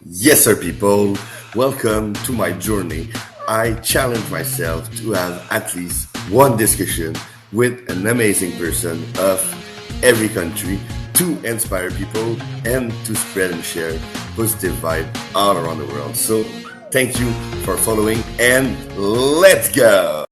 Yes, sir, people. Welcome to my journey. I challenge myself to have at least one discussion with an amazing person of every country to inspire people and to spread and share positive vibe all around the world. So, thank you for following and let's go.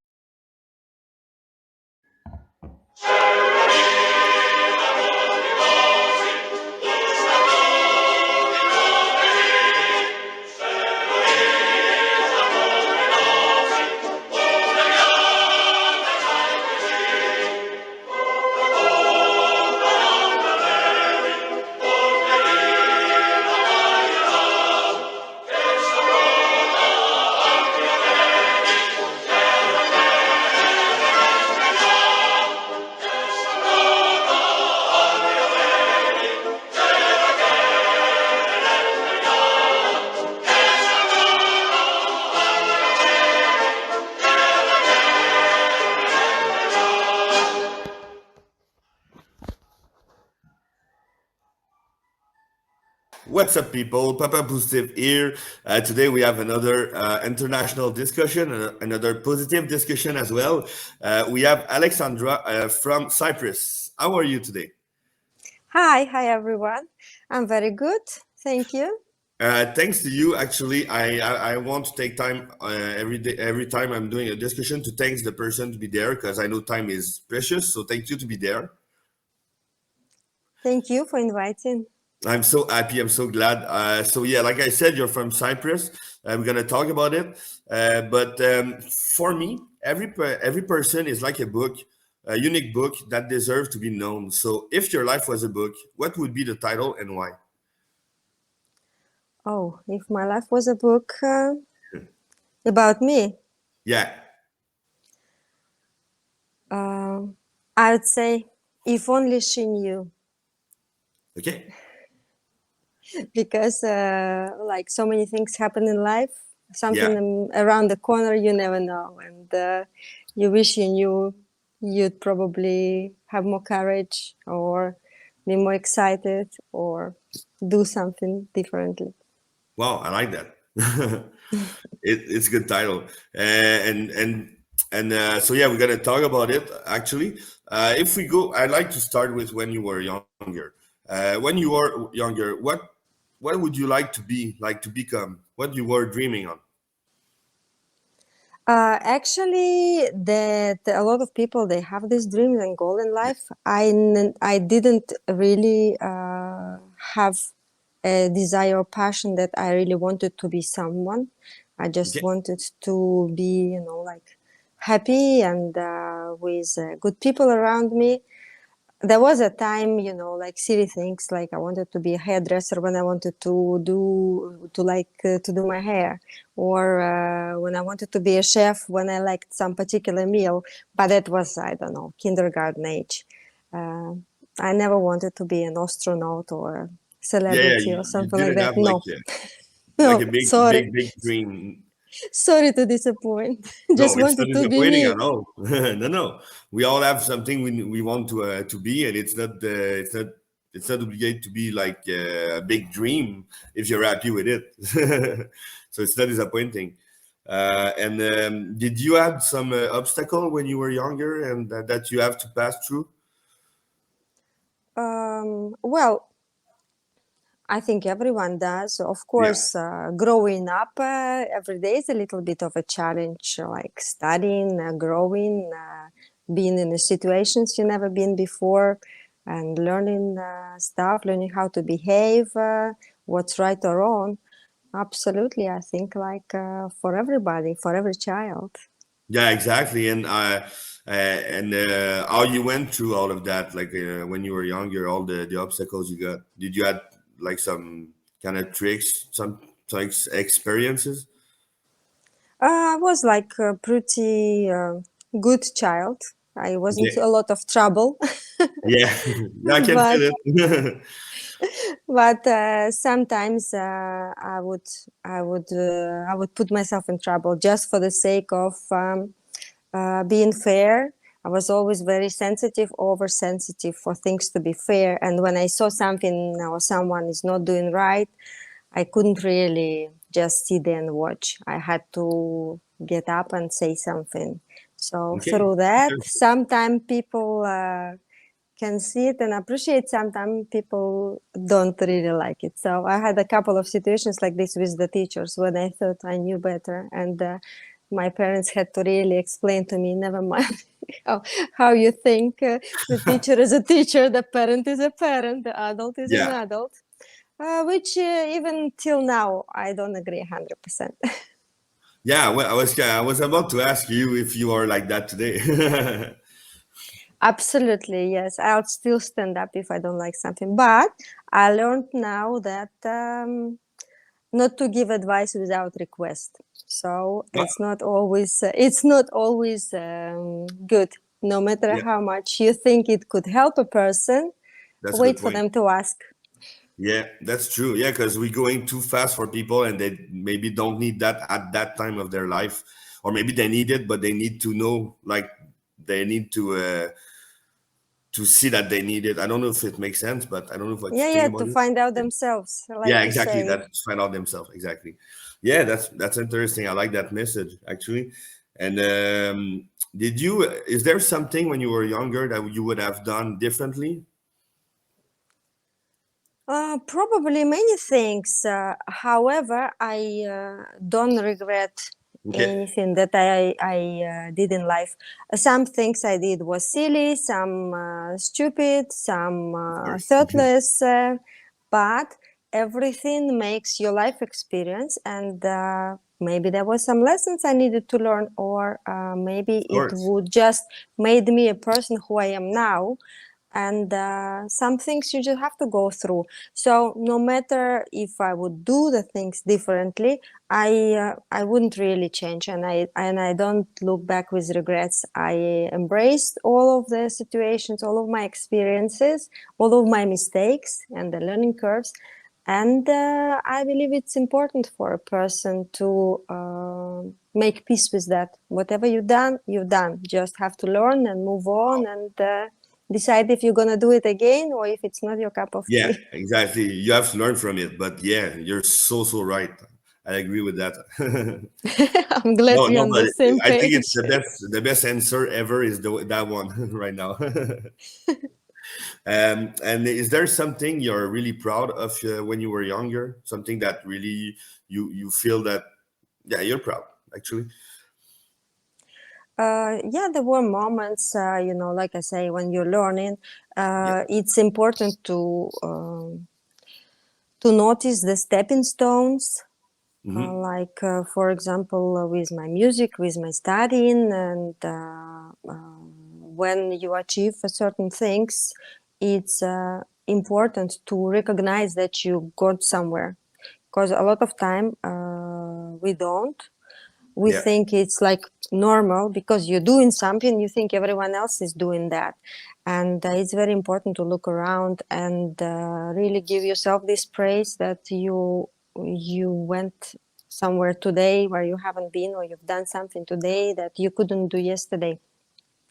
What's up, people? Papa Positive here. Today we have another international discussion, another positive discussion as well. We have Alexandra from Cyprus. How are you today? Hi everyone. I'm very good. Thank you. Thanks to you. Actually, I want to take time every day, every time I'm doing a discussion to thanks the person to be there because I know time is precious. So thank you to be there. Thank you for inviting. I'm so happy. I'm so glad. So yeah, like I said, you're from Cyprus. We're gonna talk about it. But for me, every person is like a book, a unique book that deserves to be known. So if your life was a book, what would be the title and why? Oh, if my life was a book about me, Yeah. uh, I would say if only she knew, Okay. because like so many things happen in life, Yeah. something around the corner you never know, and you wish you knew. You'd probably have more courage, or be more excited, or do something differently. Wow, I like that. It's a good title. And so yeah, we're gonna talk about it actually. If we go, I'd like to start with when you were younger. When you were younger, what would you like to be, like to become? What you were dreaming on? Actually, that a lot of people they have this dream and goal in life. I didn't really have a desire or passion that I really wanted to be someone. I just Okay. wanted to be, like happy and with good people around me. There was a time, like silly things, like I wanted to be a hairdresser when I wanted to do my hair, or when I wanted to be a chef when I liked some particular meal. But that was, I don't know, kindergarten age. uh, I never wanted to be an astronaut or a Yeah, yeah. celebrity or You something like didn't that. have No. like a No, big, sorry. big, big dream. Sorry to disappoint. No, Just it's not wanted to be disappointing me. at all. No, no. We all have something we want to be, and it's not obligated to be like a big dream if you're happy with it. So it's not disappointing. And did you have some obstacle when you were younger, and that you have to pass through? Well, I think everyone does. Of Yeah. course, growing up every day is a little bit of a challenge, like studying, growing, being in the situations you never been before, and learning stuff, learning how to behave, what's right or wrong. Absolutely, I think like for everybody, for every child. Yeah, exactly. And how you went through all of that, like when you were younger, all the obstacles you got. Did you had like some kind of tricks, some experiences? I was like a pretty good child. I wasn't Okay. a lot of trouble, Yeah, yeah, I can but feel it. sometimes I would put myself in trouble just for the sake of being fair. I was always very sensitive, oversensitive for things to be fair. And when I saw something or someone is not doing right, I couldn't really just sit there and watch. I had to get up and say something. So Okay. through that, sometimes people can see it and appreciate. Sometimes people don't really like it. So I had a couple of situations like this with the teachers when I thought I knew better, and my parents had to really explain to me, never mind how you think. The teacher is a teacher, the parent is a parent, the adult is an Yeah. adult. Which even till now I don't agree 100%. Yeah. Well, I was about to ask you if you are like that today. Absolutely, yes. I'll still stand up if I don't like something. But I learned now that not to give advice without request. So But it's not always good. No matter yeah, how much you think it could help a person, that's a good wait for point. them to ask. Yeah, that's true. Yeah, because we're going too fast for people and they maybe don't need that at that time of their life. Or maybe they need it, but they need to know, like, they need to see that they need it. I don't know if it makes sense, but I don't know if I Yeah, explain yeah, about to it. find out themselves, Yeah, like you exactly. say. That's find out themselves. Exactly. Yeah, that's interesting. I like that message actually. And did you? Is there something when you were younger that you would have done differently? Probably many things. However, I don't regret Okay, anything that I did in life. Some things I did was silly, some stupid, some of course. thoughtless, but everything makes your life experience, and maybe there was some lessons I needed to learn, or maybe Of it course. would just made me a person who I am now, and some things you just have to go through. So no matter if I would do the things differently, I wouldn't really change, and I don't look back with regrets. I embraced all of the situations, all of my experiences, all of my mistakes and the learning curves, and I believe it's important for a person to make peace with that. Whatever you've done, you've done. Just have to learn and move on, and decide if you're gonna do it again or if it's not your cup of Yeah, tea. exactly. You have to learn from it. But yeah, you're so right. I agree with that. I'm glad No, we're no, on but the same I think it's page. the best answer ever is that one right now. And is there something you're really proud of when you were younger? Something that really you feel that yeah you're proud actually. Yeah, there were moments, like I say, when you're learning, Yeah. it's important to notice the stepping stones. Hmm. Like, for example, with my music, with my studying, and when you achieve certain things, it's important to recognize that you got somewhere. Because a lot of time we don't. We Yeah. think it's like normal because you're doing something. You think everyone else is doing that, and it's very important to look around and really give yourself this praise that you went somewhere today where you haven't been, or you've done something today that you couldn't do yesterday.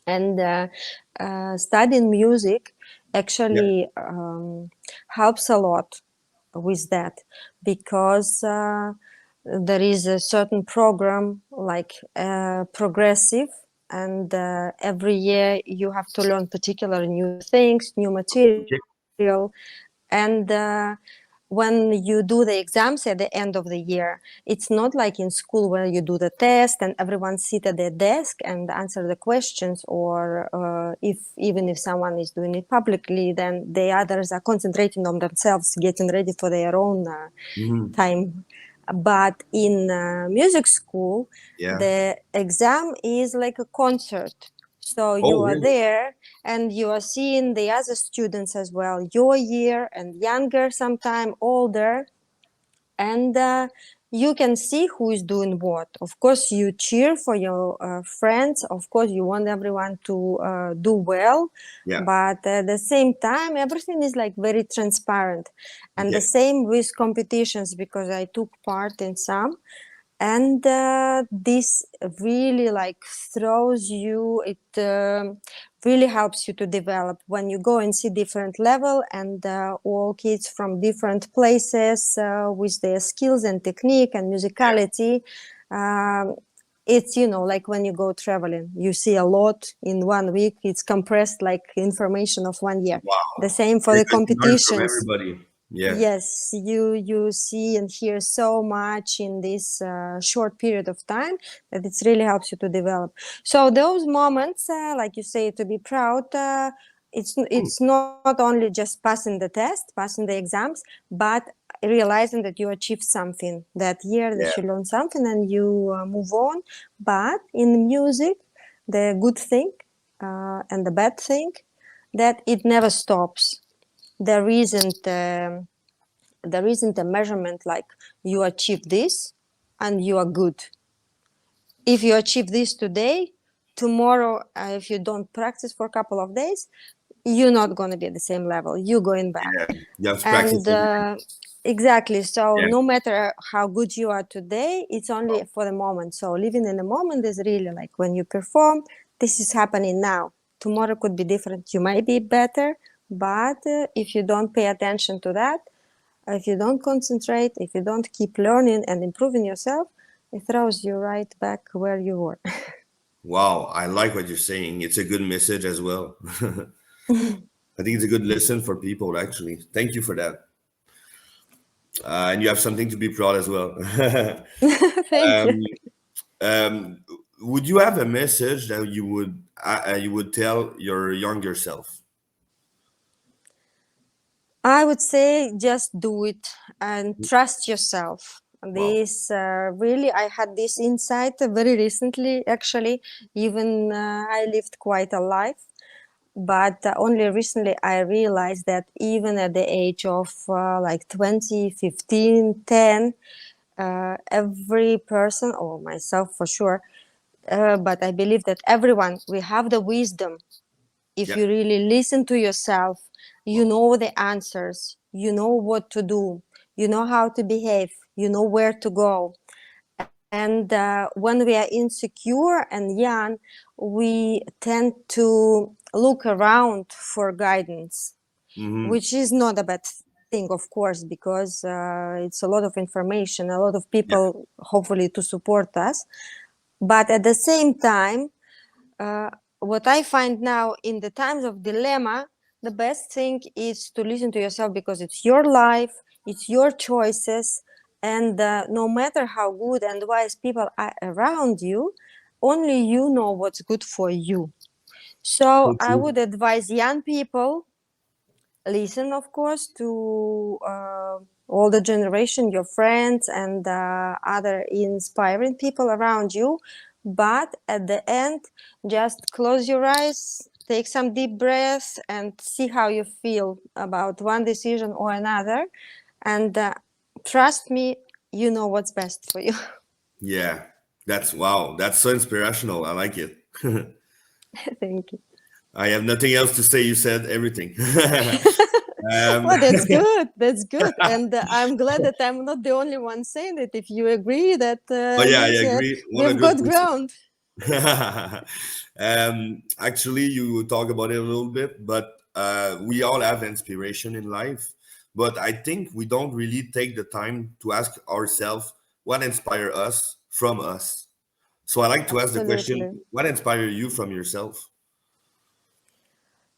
And studying music Yeah. actually helps a lot with that, because there is a certain program like progressive, and every year you have to learn particular new things, new Okay. material, and when you do the exams at the end of the year, it's not like in school where you do the test and everyone sit at their desk and answer the questions, or if even if someone is doing it publicly, then the others are concentrating on themselves, getting ready for their own Hmm. time. But in music school, Yeah. the exam is like a concert. So you Oh, are really? there and you are seeing the other students as well, your year and younger, sometime older, and you can see who is doing what. Of course, you cheer for your friends. Of course, you want everyone to do well, Yeah. but at the same time, everything is like very transparent. And the Okay. same with competitions, because I took part in some, and this really like throws you, it really helps you to develop when you go and see different level, and all kids from different places with their skills and technique and musicality. It's, you know, like when you go traveling, you see a lot in 1 week. It's compressed like information of 1 year. The Wow. same for the Because you learn from competitions. everybody. Yeah. Yes, you see and hear so much in this short period of time that it really helps you to develop. So those moments, like you say, to be proud, Hmm. it's not only just passing the test, passing the exams, but realizing that you achieved something that year, Yeah. that you learned something, and you move on. But in music, the good thing and the bad thing, that it never stops. There isn't. There isn't a measurement like you achieve this and you are good. If you achieve this today, tomorrow, if you don't practice for a couple of days, you're not going to be at the same level. You're going back. Yeah. You have to practice And every day. exactly. So Yeah. no matter how good you are today, it's only for the moment. So living in the moment is really like when you perform, this is happening now. Tomorrow could be different. You might be better, but if you don't pay attention to that, if you don't concentrate, if you don't keep learning and improving yourself, it throws you right back where you were. Wow. I like what you're saying. It's a good message as well. I think it's a good lesson for people, actually. Thank you for that. And you have something to be proud as well. Thank you. um, um, would you have a message that you would tell your younger self? I would say just do it and trust yourself. Wow. This really, I had this insight very recently, actually. Even I lived quite a life, but only recently I realized that even at the age of like 20, 15, 10, every person, or myself for sure, but I believe that everyone, we have the wisdom. If Yeah. you really listen to yourself, you know the answers, you know what to do, you know how to behave, you know where to go. And when we are insecure and young, we tend to look around for guidance, Hmm. which is not a bad thing, of course, because it's a lot of information, a lot of Yeah. people, hopefully, to support us. But at the same time, uh, what I find now in the times of dilemma, the best thing is to listen to yourself, because it's your life, it's your choices, and no matter how good and wise people are around you, only you know what's good for you. So So I true. would advise young people, listen, of course, to all the generation, your friends, and other inspiring people around you. But at the end, just close your eyes, take some deep breaths, and see how you feel about one decision or another. And trust me, you know what's best for you. Yeah. That's wow. That's so inspirational. I like it. Thank you. I have nothing else to say. You said everything. um, Well, that's good. That's good. And I'm glad that I'm not the only one saying it. If you agree, that oh yeah, I means that agree, we've got ground. 100%. Actually, you talk about it a little bit, but we all have inspiration in life. But I think we don't really take the time to ask ourselves what inspire us from us. So I like to ask the question, Absolutely. what inspire you from yourself?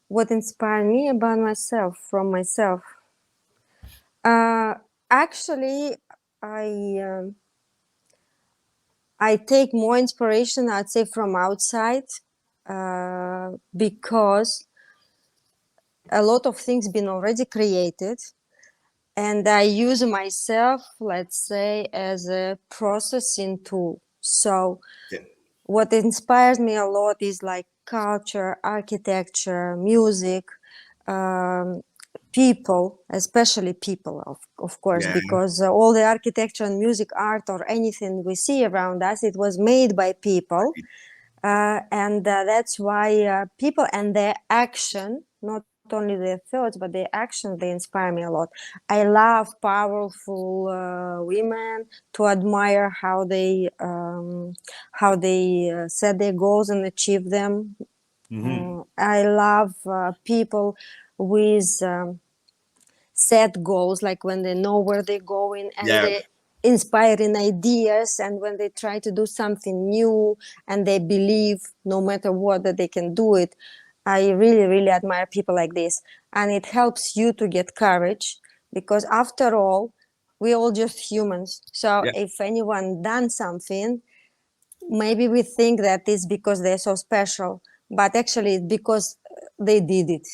What inspired me about myself, from myself? Uh, Actually, I I take more inspiration, I'd say, from outside, because a lot of things been already created, and I use myself, let's say, as a processing tool. So Yeah, what inspires me a lot is like culture, architecture, music, um, people, especially people, of course, yeah, because all the architecture and music, art, or anything we see around us, it was made by people. And that's why people and their action, not only their thoughts, but their actions, they inspire me a lot. I love powerful women, to admire how they set their goals and achieve them. I love people with set goals, like when they know where they're going and Yeah, they inspiring ideas, and when they try to do something new and they believe no matter what that they can do it. I really, really admire people like this, and it helps you to get courage, because after all, we're all just humans. So yeah, if anyone done something, maybe we think that it's because they're so special, but actually it's because they did it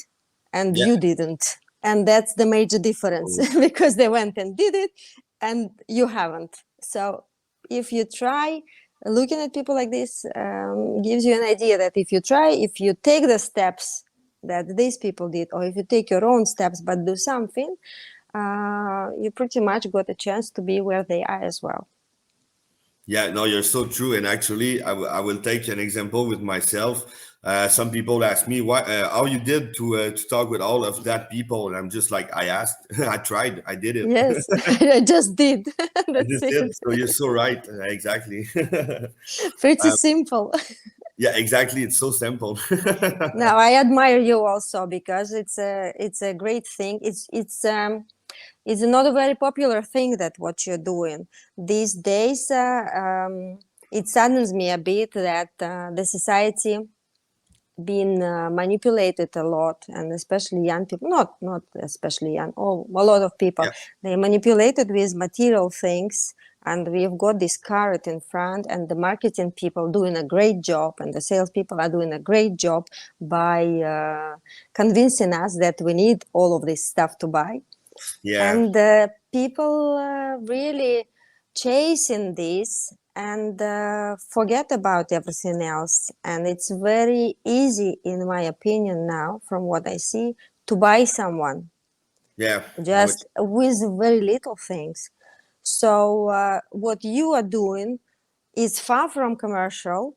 and yeah. you didn't. And that's the major difference, Oh, because they went and did it and you haven't. So if you try, looking at people like this gives you an idea that if you try, if you take the steps that these people did, or if you take your own steps but do something, you pretty much got a chance to be where they are as well. yeah, no, you're so true. And actually, I will take an example with myself. Some people ask me why, how you did to talk with all of that people, and I'm just like, I asked, I tried, I did it, Yes, I just did. I That's just did. it. So you're so right, exactly. Pretty simple. Yeah, exactly. It's so simple. Now I admire you also, because it's a great thing. It's not a very popular thing that what you're doing these days. It saddens me a bit that the society been manipulated a lot, and especially young people, not especially young, oh, a lot of people, Yeah, they manipulated with material things, and we've got this carrot in front, and the marketing people doing a great job, and the salespeople are doing a great job by convincing us that we need all of this stuff to buy, yeah, and people really chasing this and forget about everything else. And it's very easy, in my opinion, now, from what I see, to buy someone yeah. No, just with very little things. So what you are doing is far from commercial,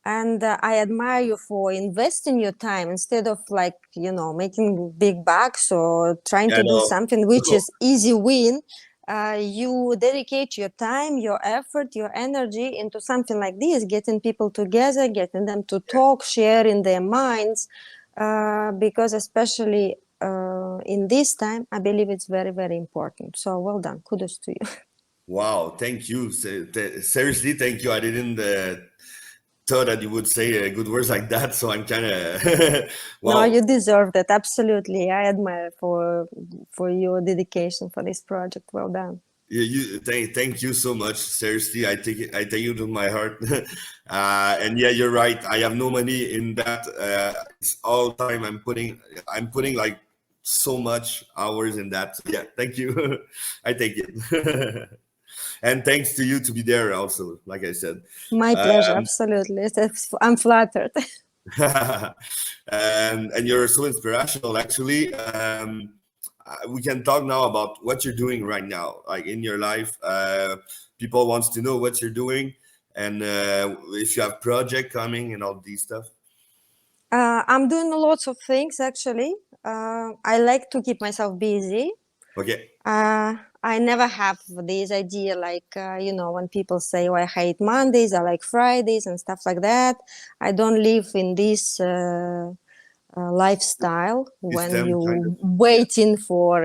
and I admire you for investing your time instead of, like, making big bucks or trying yeah, to do no, something which no, is easy win. You dedicate your time, your effort, your energy into something like this, getting people together, getting them to talk, sharing their minds, because especially in this time, I believe it's very, very important. So well done, kudos to you. wow, thank you. Seriously, thank you. I didn't thought that you would say good words like that, so I'm kind of No, wow. you deserve that. Absolutely. I admire for your dedication for this project. Well done. Thank you so much. Seriously, I take you to my heart. And yeah, you're right. I have no money in that. It's all time I'm putting like so much hours in that. So yeah, thank you. I take it. And thanks to you to be there also, like I said. My pleasure. Um, Absolutely. I'm flattered. and you're so inspirational, actually. We can talk now about what you're doing right now, like in your life. People wants to know what you're doing, and if you have project coming and all these stuff. I'm doing lots of things, actually. I like to keep myself busy. Okay. I never have this idea, like, when people say, oh, I hate Mondays, I like Fridays and stuff like that. I don't live in this lifestyle when System kind of. you waiting for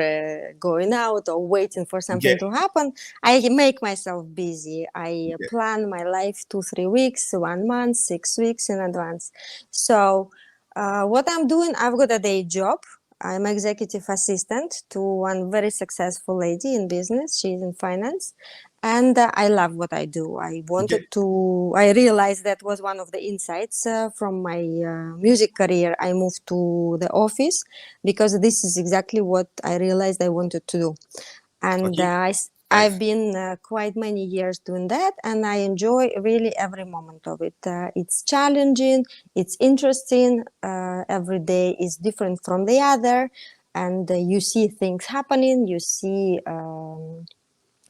going out or waiting for something Okay. to happen. I make myself busy. I Okay. plan my life 2-3 weeks, 1 month, 6 weeks in advance. So what I'm doing, I've got a day job. I'm executive assistant to one very successful lady in business. She's in finance, and I love what I do. Okay. I realized that was one of the insights from my music career. I moved to the office because this is exactly what I realized I wanted to do. And Okay. I've Nice. been quite many years doing that, and I enjoy really every moment of it. It's challenging, it's interesting. Every day is different from the other, and you see things happening. You see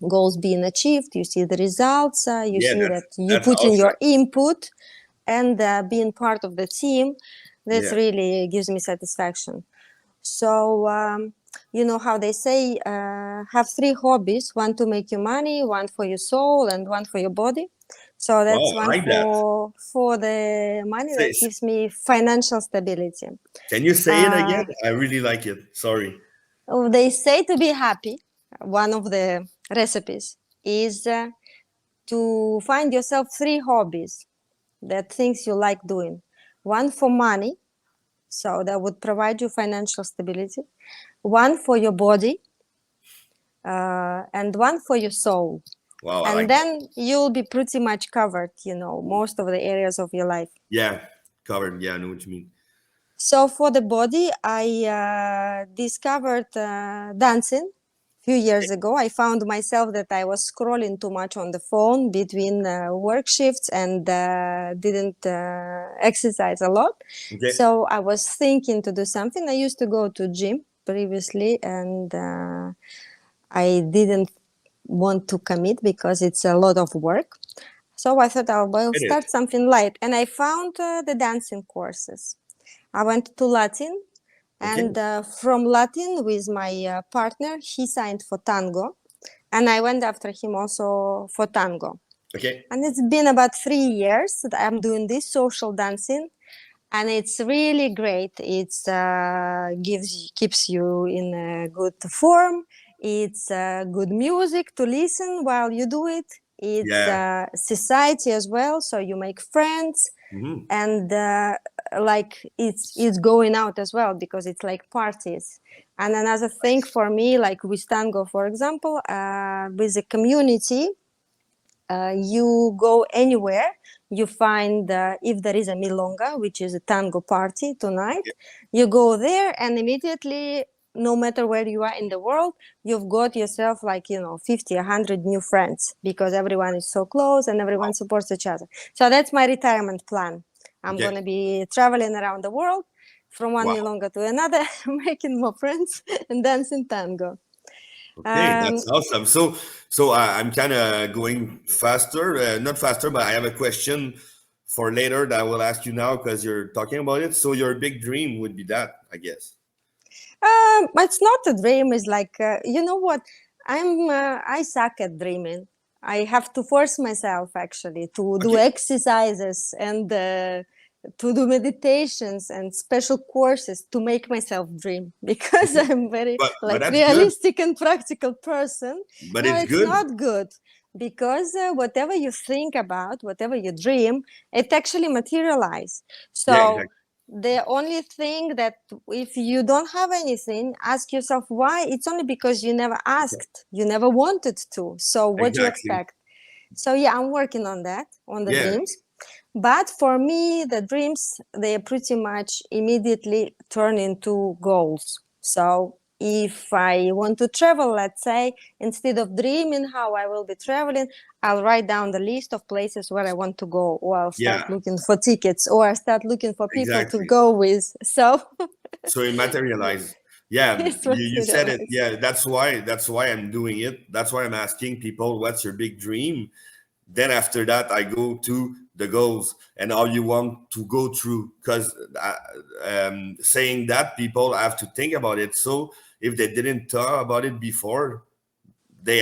goals being achieved. You see the results. You Yeah, see that you that's put in awesome. your input, and being part of the team. That Yeah. really gives me satisfaction. So, you know how they say, have three hobbies: one to make you money, one for your soul, and one for your body. So Wow, that's I one like that. for the money Say, that gives me financial stability. can you say it again? Uh, I really like it. Sorry. they say to be happy, one of the recipes is to find yourself three hobbies, that things you like doing. One for money, so that would provide you financial stability. One for your body, and one for your soul. Wow, I And like that. then you'll be pretty much covered, most of the areas of your life. Yeah, covered. Yeah, I know what you mean. So for the body, I discovered dancing. Few years ago, I found myself that I was scrolling too much on the phone between work shifts and didn't exercise a lot. Okay. So I was thinking to do something. I used to go to gym previously, and I didn't want to commit because it's a lot of work. So I thought I will It is. start something light, and I found the dancing courses. I went to Latin, Okay. and from Latin with my partner, he signed for tango, and I went after him also for tango. Okay. And it's been about 3 years that I'm doing this social dancing, and it's really great. It's keeps you in a good form. It's good music to listen while you do it. It's Yeah. society as well, so you make friends, Hmm. and like it's going out as well because it's like parties. And another thing for me, like with tango, for example, with the community, you go anywhere, you find if there is a milonga, which is a tango party tonight, you go there, and immediately, no matter where you are in the world, you've got yourself like 50, 100 new friends, because everyone is so close and everyone supports each other. So that's my retirement plan. I'm Okay. going to be traveling around the world from one Wow. milonga to another, making more friends and dancing tango. Okay, um, that's awesome. So I'm kind of going faster, not faster, but I have a question for later that I will ask you now because you're talking about it. So your big dream would be that, I guess. it's not a dream. It's like, you know what? I suck at dreaming. I have to force myself actually to do Okay. exercises and to do meditations and special courses to make myself dream, because Okay. I'm very But like that's good. realistic and practical person. But No, it's it's good. not good, because whatever you think about, whatever you dream, it actually materialize. Yeah, So exactly. the only thing that, if you don't have anything, ask yourself why. It's only because you never asked, you never wanted to. So what do you Exactly. expect? So yeah, I'm working on that, on the Yeah. dreams. But for me, the dreams, they pretty much immediately turn into goals. So if I want to travel, let's say, instead of dreaming how I will be traveling, I'll write down the list of places where I want to go, or I'll start Yeah. looking for tickets, or I start looking for people to Exactly. go with. So So it materializes. Yeah, it's you said it. materialized. Yeah, that's why I'm doing it. That's why I'm asking people, what's your big dream? Then after that, I go to the goals and how you want to go through. Because saying that, people have to think about it. So if they didn't talk about it before, they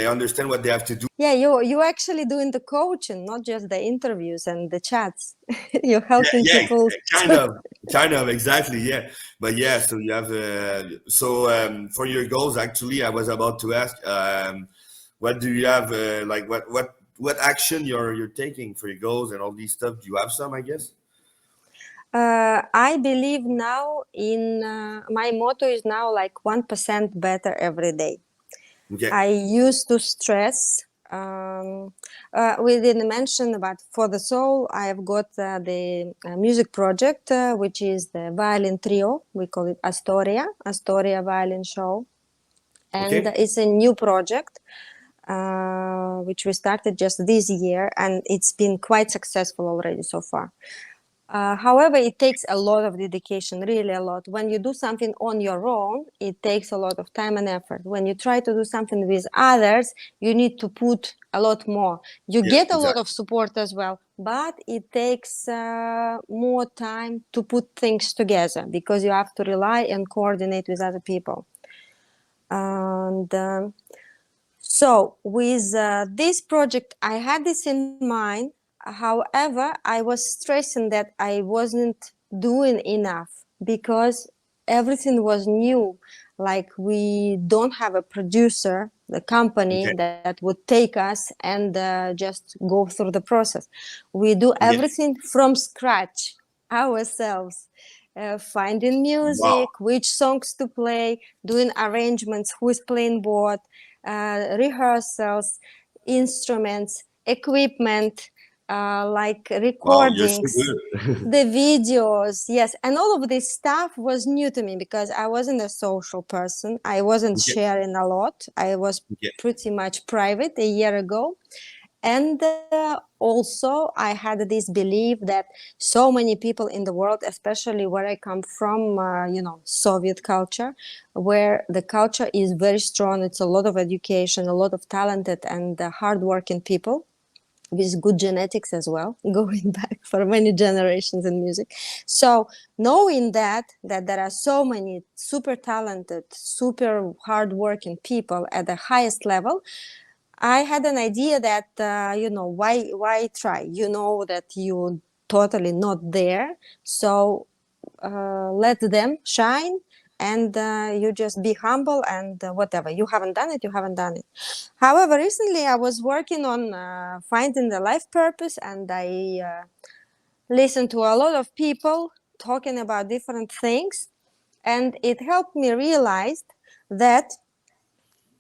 understand what they have to do. Yeah, you're actually doing the coaching, not just the interviews and the chats. You're Yeah, helping yeah, people kind to. of, kind of, exactly, yeah. But yeah, so you have for your goals. Actually, I was about to ask, what do you have? Like, what action you're taking for your goals and all these stuff? Do you have some? I guess. I believe now in my motto is now like 1% better every day. Okay. I used to stress. We didn't mention, but for the soul, I have got the music project, which is the violin trio. We call it Astoria Violin Show, and Okay. it's a new project which we started just this year, and it's been quite successful already so far. However, it takes a lot of dedication, really a lot. When you do something on your own, it takes a lot of time and effort. When you try to do something with others, you need to put a lot more. You Yeah. get a lot Exactly. of support as well, but it takes more time to put things together, because you have to rely and coordinate with other people. And So with this project, I had this in mind. However, I was stressing that I wasn't doing enough because everything was new. Like we don't have a producer, the company Okay. that would take us and just go through the process. We do Okay. everything from scratch ourselves. Finding Wow. music, which songs to play, doing arrangements, who is playing what, rehearsals, instruments, equipment, like Wow, you're so recordings, good. the videos. Yes, and all of this stuff was new to me because I wasn't a social person. I wasn't Okay. sharing a lot. I was Okay. pretty much private a year ago. And also, I had this belief that so many people in the world, especially where I come from, Soviet culture, where the culture is very strong. It's a lot of education, a lot of talented and hardworking people with good genetics as well, going back for many generations in music. So knowing that there are so many super talented, super hardworking people at the highest level, I had an idea that why try? You know that you totally not there, so let them shine, and you just be humble and whatever. You haven't done it, you haven't done it. However, recently I was working on finding the life purpose, and I listened to a lot of people talking about different things, and it helped me realize that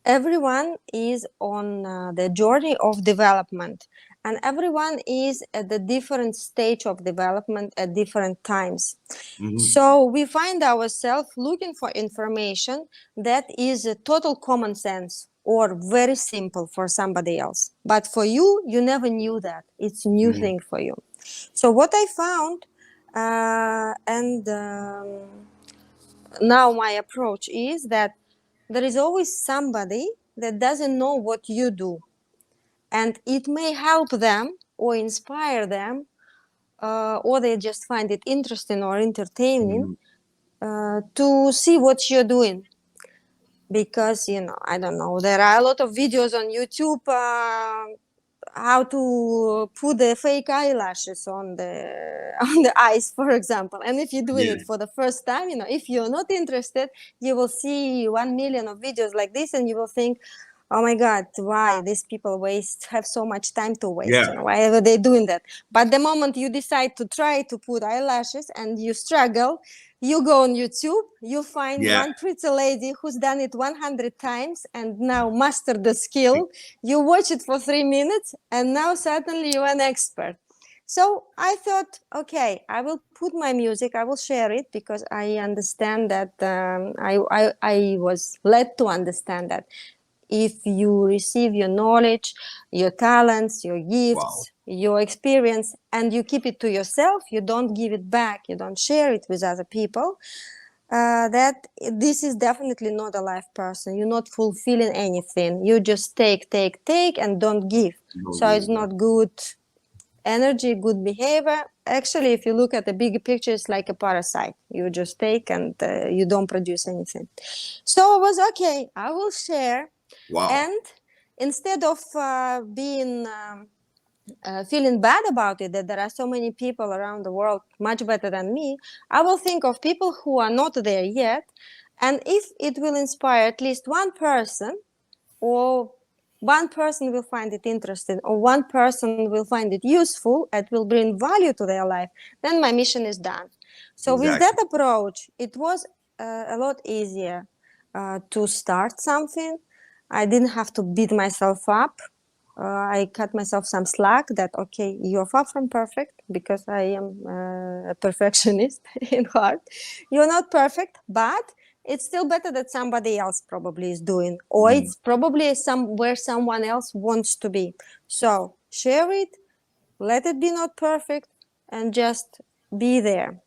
everyone is on the journey of development, and everyone is at the different stage of development at different times. Hmm. So we find ourselves looking for information that is a total common sense or very simple for somebody else, but for you, you never knew that it's a new Hmm. thing for you. So what I found, and now my approach is that there is always somebody that doesn't know what you do, and it may help them or inspire them, or they just find it interesting or entertaining, Hmm. to see what you're doing. Because I don't know, there are a lot of videos on YouTube, how to put the fake eyelashes on the on the eyes, for example. And if you're doing Yeah. it for the first time, if you're not interested, you will see 1 million of videos like this, and you will think, oh my god, why these people have so much time to waste, Yeah. why are they doing that? But the moment you decide to try to put eyelashes and you struggle, you go on YouTube, you find Yeah. one pretty lady who's done it 100 times and now mastered the skill. You watch it for 3 minutes, and now suddenly you're an expert. So I thought, okay, I will put my music, I will share it, because I understand that, I was led to understand that if you receive your knowledge, your talents, your Wow. gifts, your experience, and you keep it to yourself, you don't give it back, you don't share it with other people, that this is definitely not a life person. You're not fulfilling anything. You just take, and don't give. No, So it's yeah. not good energy, good behavior. Actually, if you look at the bigger picture, it's like a parasite. You just take, and you don't produce anything. So I was okay, I will share. Wow. And instead of being feeling bad about it, that there are so many people around the world much better than me, I will think of people who are not there yet. And if it will inspire at least one person, or one person will find it interesting, or one person will find it useful, it will bring value to their life, then my mission is done. So with that Exactly. approach, it was a lot easier to start something. I didn't have to beat myself up. I cut myself some slack that, okay, you're far from perfect, because I am a perfectionist in heart. You're not perfect, but it's still better that somebody else probably is doing, or Mm. it's probably somewhere someone else wants to be. So share it, let it be not perfect, and just be there.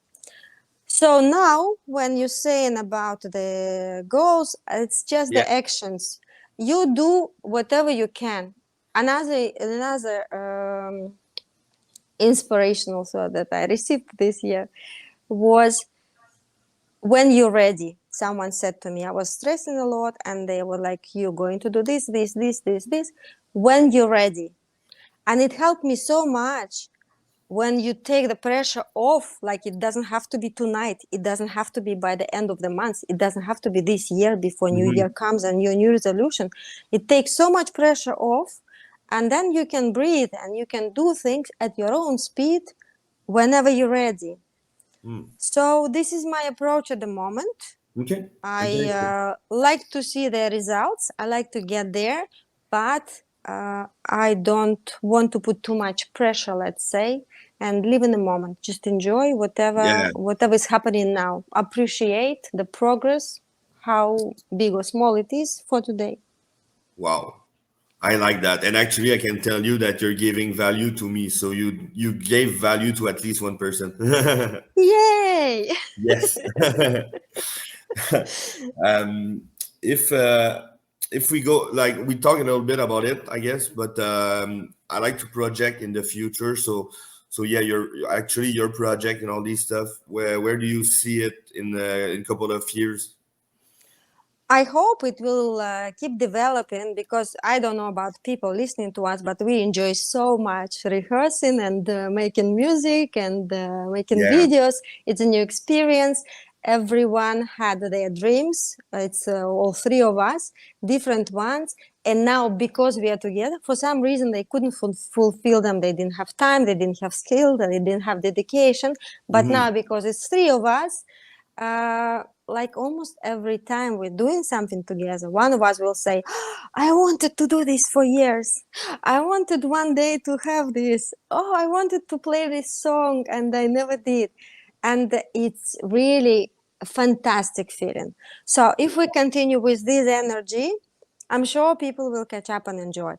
So now, when you're saying about the goals, it's just Yeah. the actions. You do whatever you can. Another inspirational thought that I received this year was, when you're ready. someone said to me, I was stressing a lot, and they were like, you're going to do this, this, this, this, this, when you're ready. And it helped me so much when you take the pressure off. Like, it doesn't have to be tonight, it doesn't have to be by the end of the month, it doesn't have to be this year before new year comes and your new resolution. It takes so much pressure off, and then you can breathe and you can do things at your own speed whenever you're ready. So this is my approach at the moment. Okay. I like to see the results, I like to get there, but I don't want to put too much pressure, let's say, and live in the moment. Just enjoy whatever is happening now. Appreciate the progress, how big or small it is for today. Wow. I like that. And actually, I can tell you that you're giving value to me. So you gave value to at least one person. Yay! Yes. um, if we go, like, we talk a little bit about it, I guess, but I like to project in the future. So yeah, your project and all these stuff. Where do you see it in a couple of years? I hope it will keep developing, because I don't know about people listening to us, but we enjoy so much rehearsing and making music and making Yeah. videos. It's a new experience. Everyone had their dreams. It's all three of us, different ones. And now, because we are together, for some reason, they couldn't fulfill them. They didn't have time, they didn't have skill, they didn't have dedication. But now, because it's three of us, like almost every time we're doing something together, one of us will say, I wanted to do this for years. I wanted one day to have this. Oh, I wanted to play this song and I never did. And it's really a fantastic feeling. So if we continue with this energy, I'm sure people will catch up and enjoy.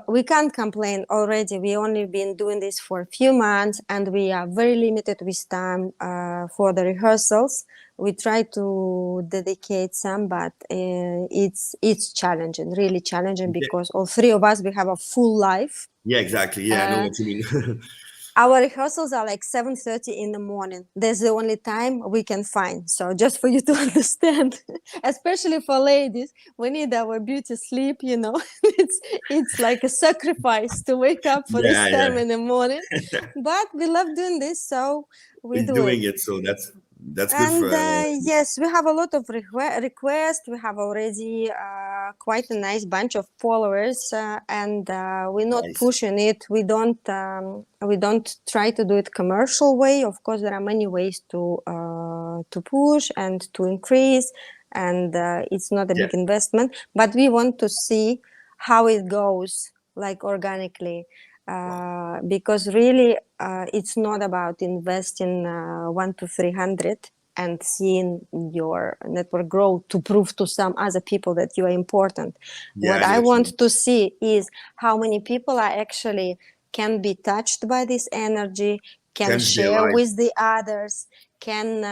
We can't complain already. We only been doing this for a few months, and we are very limited with time for the rehearsals. We try to dedicate some, but it's challenging, really challenging, because all three of us, we have a full life. Yeah, exactly. Yeah, I know what you mean. Our rehearsals are like 7:30 in the morning. That's the only time we can find. So just for you to understand, especially for ladies, we need our beauty sleep, you know. it's like a sacrifice to wake up for this time in the morning. But we love doing this, so we He's do it. doing it, so that's good And for. yes, we have a lot of requests. We have already quite a nice bunch of followers, and we're not Nice. pushing it. We don't try to do it commercial way. Of course, there are many ways to push and to increase, and it's not a big investment. But we want to see how it goes, like organically. Because really, it's not about investing 1 to 300 and seeing your network grow to prove to some other people that you are important. Yeah, What I know I what you mean. want to see is how many people are actually can be touched by this energy, can Change their share life. with the others, can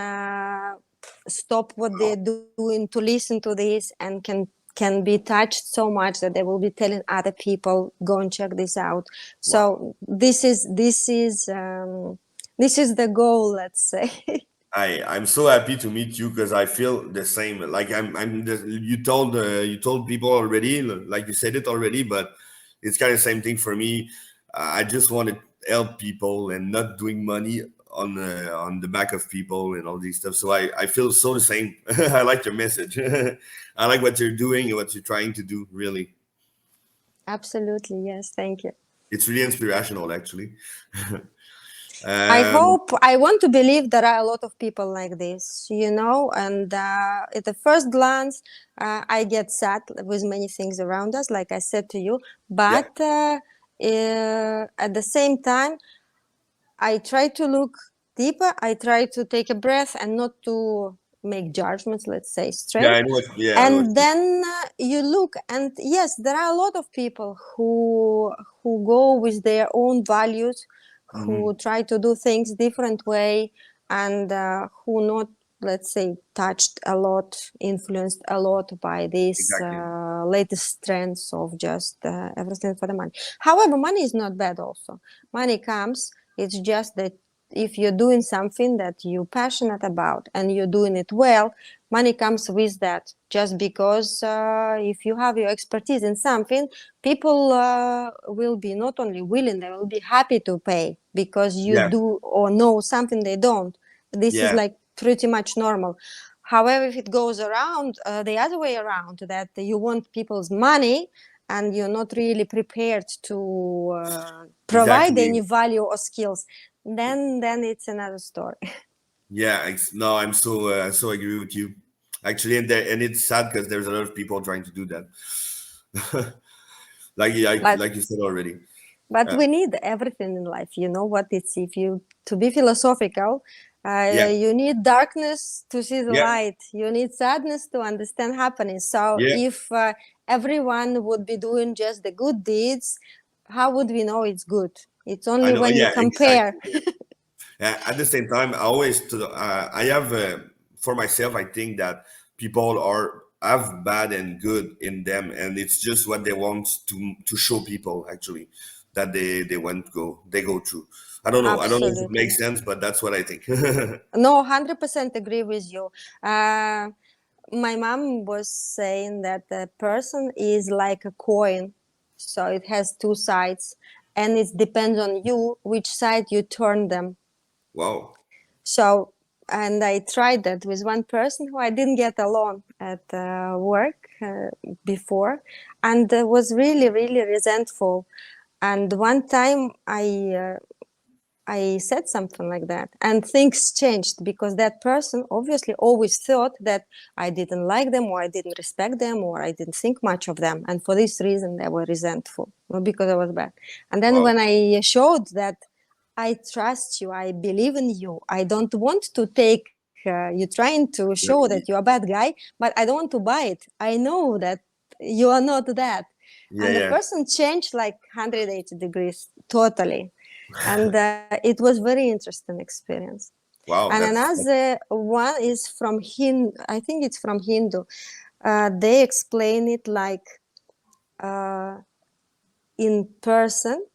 stop what they're doing to listen to this, and can be touched so much that they will be telling other people, go and check this out. So this is the goal, let's say. I'm so happy to meet you because I feel the same. Like you told people already, like you said it already, but it's kind of the same thing for me. I just want to help people and not doing money on the back of people and all these stuff. So I feel so the same. I like your message. I like what you're doing and what you're trying to do. Really, Absolutely, yes, thank you. it's really inspirational, actually. Um, I want to believe there are a lot of people like this, you know, and at the first glance, I get sad with many things around us, like I said to you, yeah, but at the same time, I try to look deeper. I try to take a breath and not to make judgments, let's say, yeah, straight. I know what And then you look, and yes, there are a lot of people who go with their own values, who try to do things different way, and who not, let's say, touched a lot, influenced a lot by this exactly. latest trends of just everything for the money. However, money is not bad also. Money comes, it's just that if you're doing something that you're passionate about and you're doing it well, money comes with that. Just because if you have your expertise in something, people will be not only willing, they will be happy to pay because you Yeah. do or know something they don't. This is Yeah. like pretty much normal. However, if it goes around the other way around, that you want people's money and you're not really prepared to provide any Exactly. value or skills, then it's another story. Yeah. No, I'm so agree with you. Actually, and it's sad because there's a lot of people trying to do that. but like you said already. but Uh, we need everything in life. You know what? It's if you to be philosophical, yeah. you need darkness to see the Yeah. light. You need sadness to understand happiness. So Yeah. if everyone would be doing just the good deeds, how would we know it's good? It's I only know. when you Yeah. compare. Exactly. At the same time, I always I have for myself. I think that people are have bad and good in them, and it's just what they want to show people actually that they want they go through. I don't know. I don't know if it Absolutely. makes sense, but that's what I think. No, 100% agree with you. Uh, my mom was saying that a person is like a coin, so it has two sides, and it depends on you which side you turn them. Wow. So, and I tried that with one person who I didn't get along at work before, and was really, really resentful. And one time I said something like that, and things changed because that person obviously always thought that I didn't like them, or I didn't respect them, or I didn't think much of them. And for this reason, they were resentful, not because I was bad. And then Wow. when I showed that I trust you, I believe in you, I don't want to take you trying to show that you're a bad guy, but I don't want to buy it. I know that you are not that. Yeah. And the Yeah. person changed like 180 degrees totally, and it was very interesting experience. And Wow. That's another one is from Hindu, I think it's from Hindu. They explain it like uh, in person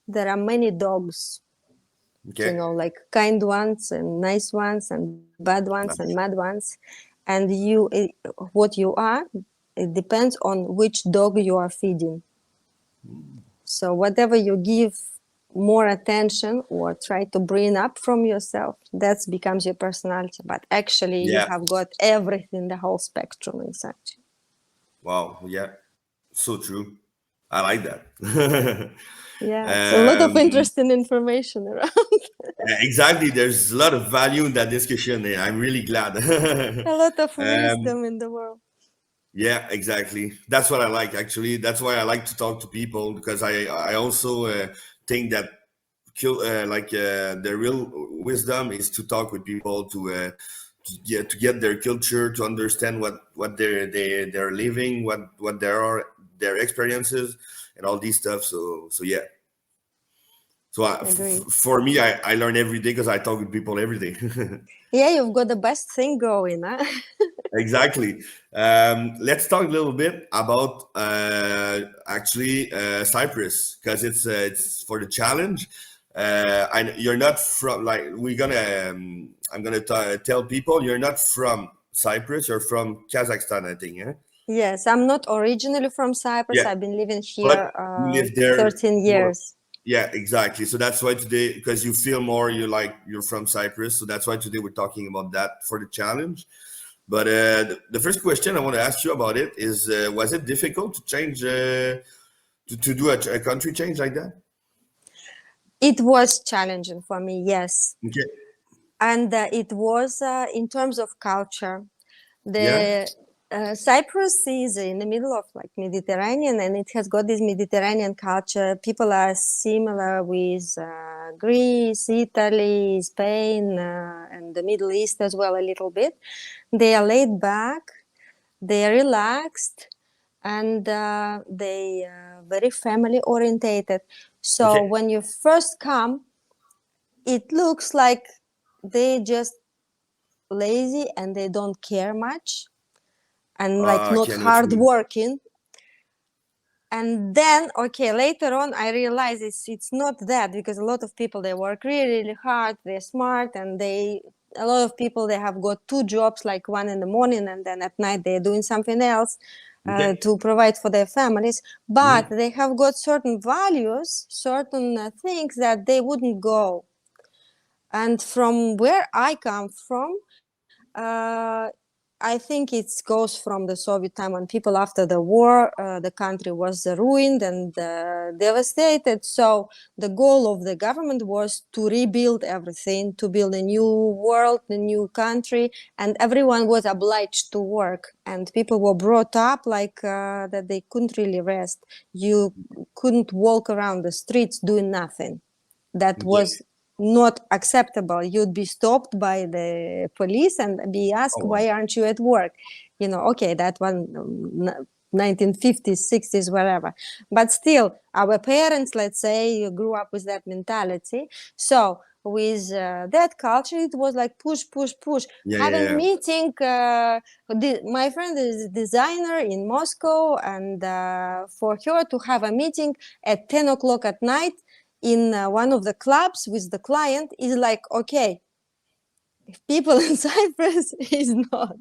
there are many dogs, okay. like kind ones and nice ones and bad ones and mad Nice. ones, and what you are, it depends on which dog you are feeding. So whatever you give more attention or try to bring up from yourself, that becomes your personality. But actually, you Yeah. have got everything, the whole spectrum inside you. Wow. Yeah. So true. I like that. Yeah, it's a lot of um, interesting information around. yeah, exactly. There's a lot of value in that discussion, and I'm really glad. A lot of um, wisdom in the world. yeah, exactly. That's what I like. Actually, that's why I like to talk to people because I also think that the real wisdom is to talk with people to get their culture, to understand what they're living, what there are their experiences, and all these stuff. So yeah. So Agreed. for me, I learn every day because I talk with people every day. Yeah, you've got the best thing going, huh? Exactly. Let's talk a little bit about actually Cyprus because it's for the challenge. You're not from like we're gonna. I'm gonna tell people you're not from Cyprus. You're from Kazakhstan, I think. Yeah. Yes, I'm not originally from Cyprus. Yeah, I've been living but here you live there 13 more. years. Yeah, exactly. So that's why today, because you feel more, you're from Cyprus. So that's why today we're talking about that for the challenge. But the first question I want to ask you about it is: was it difficult to change to do a country change like that? It was challenging for me, yes. Okay. And it was in terms of culture. Yeah. The Cyprus is in the middle of like Mediterranean, and it has got this Mediterranean culture. People are similar with Greece, Italy, Spain, and the Middle East as well a little bit. They are laid back, they are relaxed, and they are very family orientated. So Okay. when you first come, it looks like they just lazy and they don't care much and like I not can know what you hard mean. working. And then, okay, later on, I realized it's not that, because a lot of people, they work really, really hard, they're smart, and a lot of people, they have got two jobs, like one in the morning, and then at night they're doing something else Okay. to provide for their families. But Mhm. they have got certain values, certain things that they wouldn't go. And from where I come from, I think it goes from the Soviet time, when people, after the war, the country was ruined and devastated. So the goal of the government was to rebuild everything, to build a new world, a new country, and everyone was obliged to work. And people were brought up like that they couldn't really rest. You couldn't walk around the streets doing nothing. That Okay. was not acceptable. You'd be stopped by the police and be asked, Oh, wow. why aren't you at work? Okay, that one, 1950s, 60s, whatever. But still, our parents, let's say, grew up with that mentality. So with that culture, it was like push, push, push. Yeah, yeah, Having yeah. meeting, my friend is a designer in Moscow, and for her to have a meeting at 10 o'clock at night in one of the clubs with the client is like, okay, people in Cyprus is not.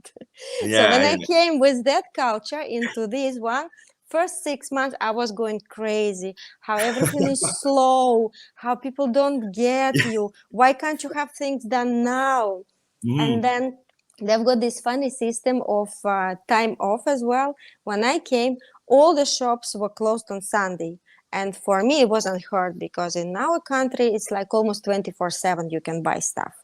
So Yeah, when I yeah. came with that culture into this one, first 6 months I was going crazy. How everything is slow, how people don't get you. Why can't you have things done now? And Mhm. then they've got this funny system of time off as well. When I came, all the shops were closed on Sunday. And for me, it wasn't hard, because in our country, it's like almost 24/7 you can buy stuff.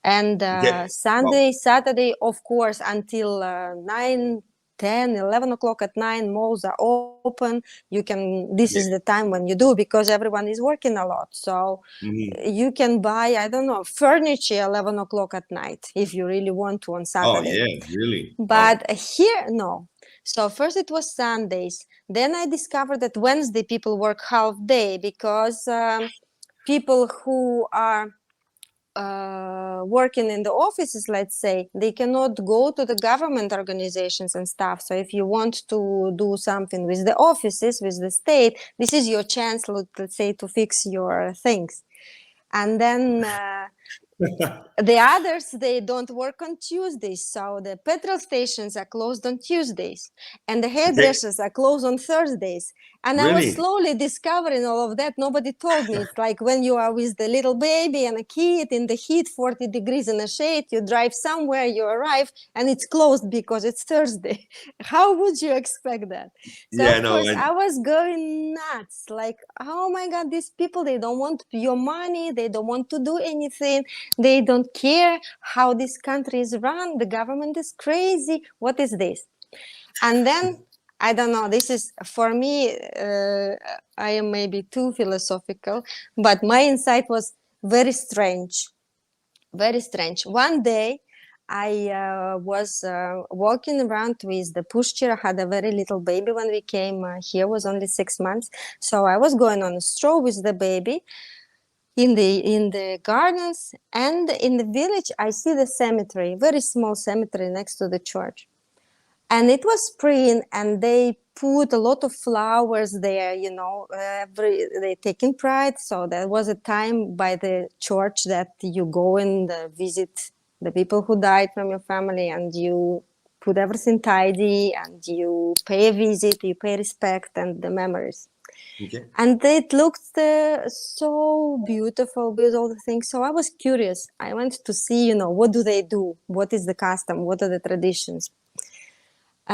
And Okay. Wow. Sunday, Saturday, of course, until 9, 10, 11 o'clock at night, malls are open. This is the Yeah. time when you do, because everyone is working a lot. So Mhm. you can buy, I don't know, furniture 11 o'clock at night if you really want to on Oh, Saturday. yeah, really? Wow. But here, no. So first it was Sundays. Then I discovered that Wednesday people work half day, because people who are working in the offices, let's say, they cannot go to the government organizations and stuff. So if you want to do something with the offices, with the state, this is your chance, let's say, to fix your things. And then the others, they don't work on Tuesdays, so the petrol stations are closed on Tuesdays, and the Okay. hairdressers are closed on Thursdays. And I was Really? slowly discovering all of that. Nobody told me. It's like when you are with the little baby and a kid in the heat, 40 degrees in the shade, you drive somewhere, you arrive, and it's closed because it's Thursday. How would you expect that? So Yeah, of no, course I was going nuts, like, oh my God, these people, they don't want your money, they don't want to do anything, they don't care how this country is run, the government is crazy, what is this? And then, I don't know, this is for me, I am maybe too philosophical, but my insight was very strange, very strange. One day I was walking around with the pushchair. I had a very little baby when we came here, was only 6 months. So I was going on a stroll with the baby in the gardens, and in the village I see the cemetery, very small cemetery next to the church. And it was spring, and they put a lot of flowers there, they taking pride. So there was a time by the church that you go and visit the people who died from your family, and you put everything tidy, and you pay a visit, you pay respect and the memories. okay. And it looked so beautiful with all the things. So I was curious. I went to see, what do they do, what is the custom, what are the traditions.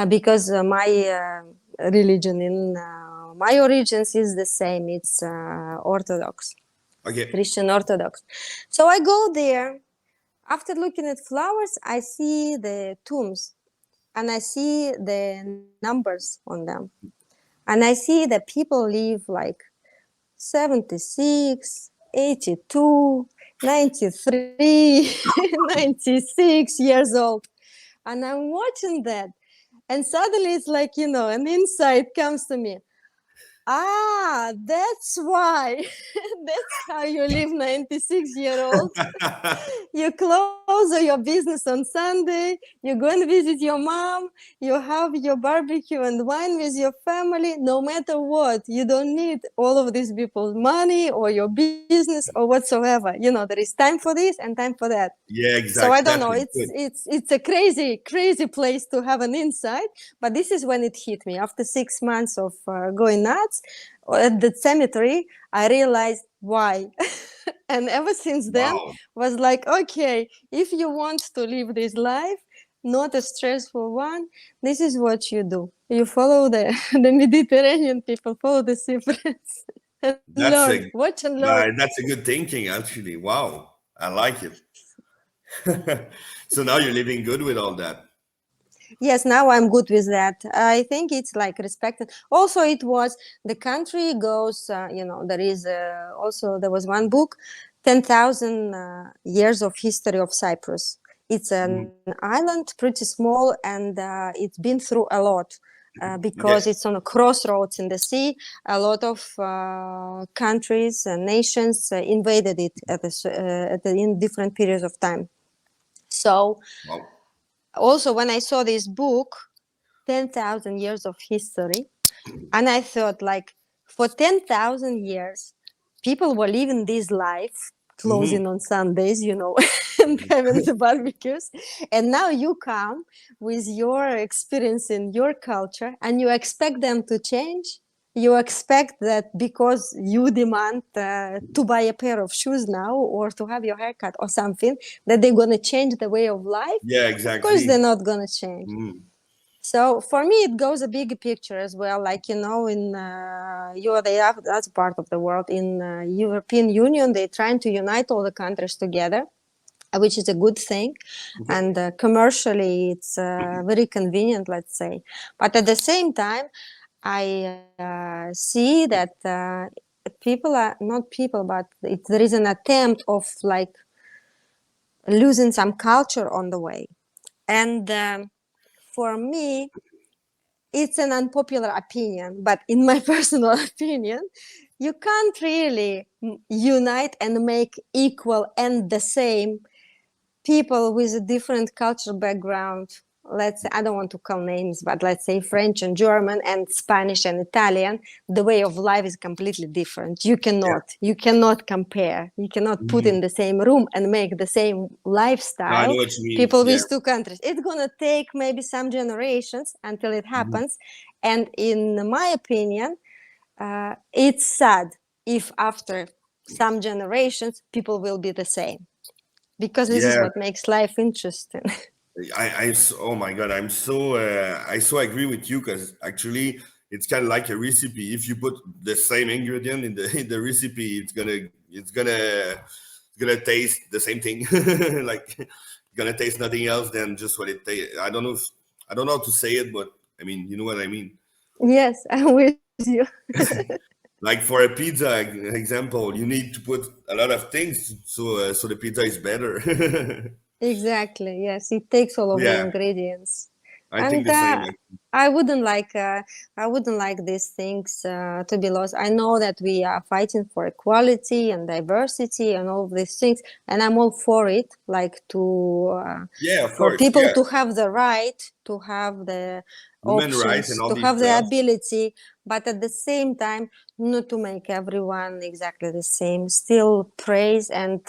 Because my religion in my origins is the same. It's Orthodox, Okay. Christian Orthodox. So I go there. After looking at flowers, I see the tombs, and I see the numbers on them. And I see that people live like 76, 82, 93, 96 years old. And I'm watching that. And suddenly it's like, an insight comes to me. Ah, that's why. That's how you live 96-year-old. You close close your business on Sunday, you go and visit your mom, you have your barbecue and wine with your family, no matter what. You don't need all of these people's money or your business or whatsoever. There is time for this and time for that. Yeah, So I don't know. exactly. Good. It's a crazy place to have an insight. But this is when it hit me. After 6 months of going nuts at the cemetery, I realized why. And ever since then, Wow. was like, okay, if you want to live this life, not a stressful one, this is what you do. You follow the the Mediterranean people, follow the Cyprus, and That's learn, a watch and learn. that's a good thinking actually. Wow. I like it. So now you're living good with all that. Yes, now I'm good with that. I think it's like respected. Also, it was the country goes, there is also, there was one book, 10,000 years of history of Cyprus. It's an Mhm. island, pretty small, and it's been through a lot. Because Yes. it's on a crossroads in the sea, a lot of countries and nations invaded it in different periods of time. So Wow. also, when I saw this book, 10,000 years of history, and I thought, like, for 10,000 years, people were living this life, closing Hmm. on Sundays, and having the barbecues. And now you come with your experience in your culture and you expect them to change. You expect that because you demand to buy a pair of shoes now or to have your haircut or something, that they're going to change the way of life. Yeah, Of course, they're exactly. not going to change. Mm. So for me, it goes a big picture as well. Like, in that's part of the world. In European Union, they're trying to unite all the countries together, which is a good thing. Okay. And commercially, it's very convenient, let's say. But at the same time, I see that people are not people, but there is an attempt of like losing some culture on the way. And for me, it's an unpopular opinion, but in my personal opinion, you can't really unite and make equal and the same people with a different cultural background. Let's say, I don't want to call names, but let's say French and German and Spanish and Italian, the way of life is completely different. Yeah. You cannot compare. You cannot put in Mhm. the same room and make the same No, I know lifestyle what you mean. people Yeah. with two countries. It's gonna take maybe some generations until it Mhm. happens. And in my opinion, it's sad if after some generations people will be the same, because this is Yeah. what makes life interesting. Oh my God, I so agree with you because actually it's kind of like a recipe. If you put the same ingredient in the in the recipe, it's gonna taste the same thing. Like gonna taste nothing else than just what it tastes. I don't know how to say it, but I mean, you know what I mean. Yes, I'm with you. Like for a pizza example, you need to put a lot of things so the pizza is better. Exactly. Yes, it takes all of the Yeah, ingredients, I think and the same. I wouldn't like these things to be lost. I know that we are fighting for equality and diversity and all of these things, and I'm all for it. Like Yeah, of for course. people Yeah, to have the right, to have the human rights and options, all to these have the stuff. ability, but at the same time, not to make everyone exactly the same. Still praise and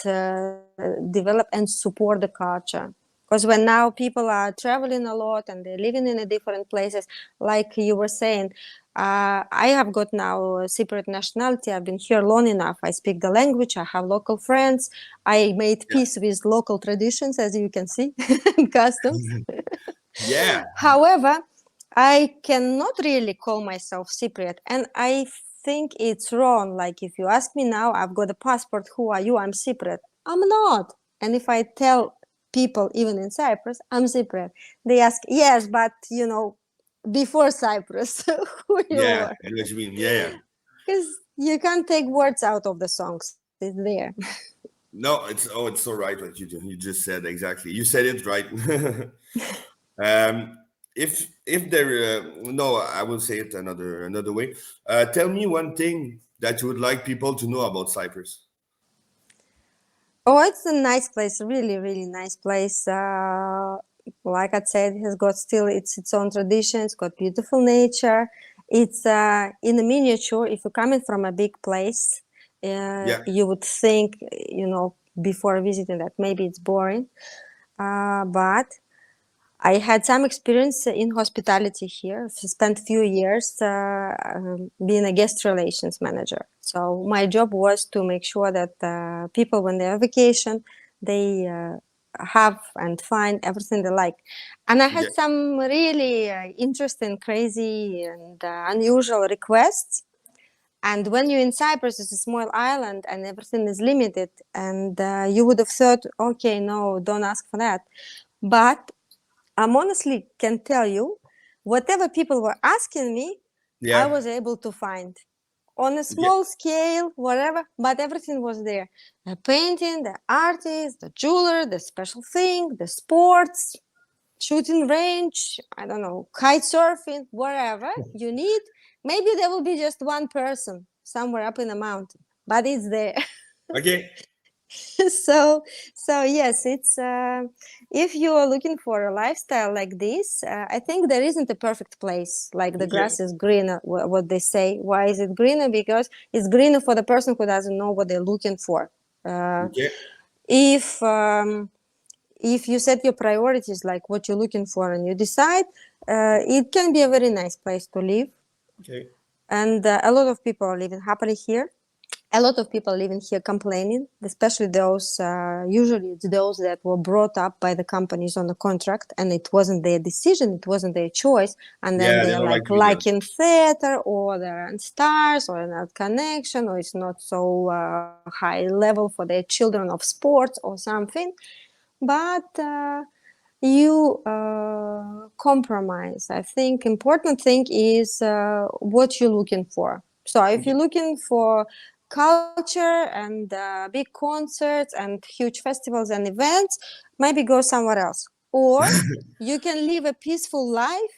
develop and support the culture. Because when now people are traveling a lot and they're living in a different places, like you were saying, I have got now a separate nationality. I've been here long enough. I speak the language. I have local friends. I made Yeah. peace with local traditions, as you can see, and customs. Yeah. However, I cannot really call myself Cypriot, and I think it's wrong. Like, if you ask me now, I've got a passport. Who are you? I'm Cypriot. I'm not. And if I tell people, even in Cyprus, I'm Cypriot, they ask, yes, but before Cyprus, who you Yeah. were? I know what you mean. Yeah. Yeah. Because you can't take words out of the songs. It's there. No, it's so right what you just said exactly. You said it right. um, if there no, I will say it another way. Tell me one thing that you would like people to know about Cyprus. Oh, it's a nice place, really, really nice place. Like I said, it has got still its own tradition. It's got beautiful nature. It's in a miniature. If you're coming from a big place, Yeah, you would think, before visiting that maybe it's boring. But I had some experience in hospitality here. I spent few years being a guest relations manager. So my job was to make sure that people, when they're on vacation, they have and find everything they like. And I had okay, some really interesting, crazy, and unusual requests. And when you're in Cyprus, it's a small island and everything is limited. And you would have thought, okay, no, don't ask for that. But I'm honestly can tell you, whatever people were asking me, I yeah, was able to find on a okay, small scale, whatever, but everything was there. The painting, the artist, the jeweler, the special thing, the sports, shooting range, I don't know, kite surfing, whatever you need. Maybe there will be just one person somewhere up in the mountain, but it's there. okay, so yes, it's if you are looking for a lifestyle like this, I think there isn't a perfect place like the okay, grass is greener, what they say. Why is it greener? Because it's greener for the person who doesn't know what they're looking for. uh, okay, if if you set your priorities like what you're looking for and you decide, it can be a very nice place to live. okay. And a lot of people are living happily here. A lot of people living here complaining, especially those, usually it's those that were brought up by the companies on the contract and it wasn't their decision, it wasn't their choice. And then Yeah, they they're don't like like to be there. liking theater, or they're in stars, or not connection, or it's not so high level for their children of sports or something. But you compromise. I think important thing is what you're looking for. So if Okay. you're looking for culture and big concerts and huge festivals and events, maybe go somewhere else. Or you can live a peaceful life